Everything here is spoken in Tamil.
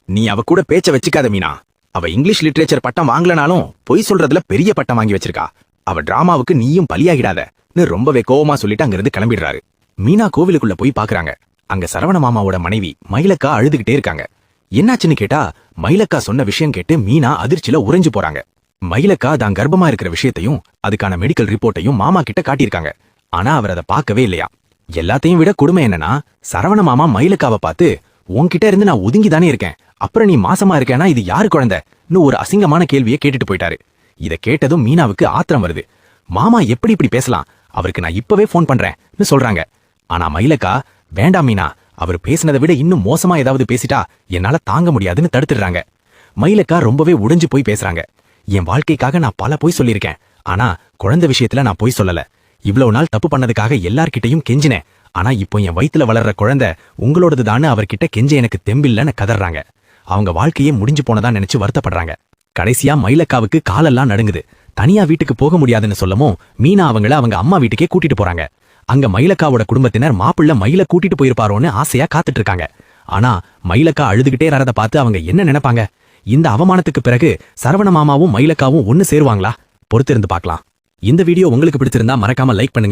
நீ அவ கூட பேச்ச வச்சுக்காத மீனா. அவ இங்கிலீஷ் லிட்ரேச்சர் பட்டம் வாங்கலனாலும் பொய் சொல்றதுல பெரிய பட்டம் வாங்கி வச்சிருக்கா. அவ டிராமாவுக்கு நீயும் பலியாகிடாதன்னு ரொம்பவே கோவமா சொல்லிட்டு அங்கிருந்து கிளம்பிடுறாரு. மீனா கோவிலுக்குள்ள போய் பாக்குறாங்க. அங்க சரவண மாமாவோட மனைவி மயிலக்கா அழுதுகிட்டே இருக்காங்க. என்னாச்சுன்னு கேட்டா மயிலக்கா சொன்ன விஷயம் கேட்டு மீனா அதிர்ச்சியில உறைஞ்சு போறாங்க. மயிலக்கா தான் கர்ப்பமா இருக்கிற விஷயத்தையும் அதுக்கான மெடிக்கல் ரிப்போர்ட்டையும் மாமா கிட்ட காட்டியிருக்காங்க. ஆனா அவர் அதை பார்க்கவே இல்லையா. எல்லாத்தையும் விட கொடுமை என்னன்னா, சரவண மாமா மயிலக்காவை பார்த்து, உன்கிட்ட இருந்து நான் ஒதுங்கிதானே இருக்கேன், அப்புறம் நீ மாசமா இருக்கேனா இது யாரு குழந்தைன்னு ஒரு அசிங்கமான கேள்வியை கேட்டுட்டு போயிட்டாரு. இதை கேட்டதும் மீனாவுக்கு ஆத்திரம் வருது. மாமா எப்படி இப்படி பேசலாம், அவருக்கு நான் இப்பவே போன் பண்றேன்னு சொல்றாங்க. ஆனா மயிலக்கா, வேண்டாம் மீனா, அவர் பேசினதை விட இன்னும் மோசமா ஏதாவது பேசிட்டா என்னால தாங்க முடியாதுன்னு தடுத்துடுறாங்க. மயிலக்கா ரொம்பவே உடைஞ்சு போய் பேசுறாங்க. என் வாழ்க்கைக்காக நான் பல பொய் சொல்லியிருக்கேன், ஆனா குழந்தை விஷயத்துல நான் பொய் சொல்லல. இவ்வளவு நாள் தப்பு பண்ணதுக்காக எல்லார்கிட்டையும் கெஞ்சினேன். ஆனா இப்போ என் வயித்துல வளர்ற குழந்தை உங்களோடதுதான்னு அவர்கிட்ட கெஞ்ச எனக்கு தெம்பில்லன்னு கதறாங்க. அவங்க வாழ்க்கையே முடிஞ்சு போனதா நினைச்சு வருத்தப்படுறாங்க. கடைசியா மயிலக்காவுக்கு காலெல்லாம் நடுங்குது. தனியா வீட்டுக்கு போக முடியாதுன்னு சொல்லவும் மீனா அவங்கள அவங்க அம்மா வீட்டுக்கே கூட்டிட்டு போறாங்க. அங்க மயிலக்காவோட குடும்பத்தினர் மாப்பிள்ள மயில கூட்டிட்டு போயிருப்பாரோன்னு ஆசையா காத்துட்டு இருக்காங்க. ஆனா மயிலக்கா அழுதுகிட்டே வரத பார்த்து அவங்க என்ன நினைப்பாங்க? இந்த அவமானத்துக்கு பிறகு சரவண மாமாவும் மயிலக்காவும் ஒன்னு சேருவாங்களா? பொறுத்திருந்து பார்க்கலாம். இந்த வீடியோ உங்களுக்கு பிடிச்சிருந்தா மறக்காம லைக் பண்ணுங்க.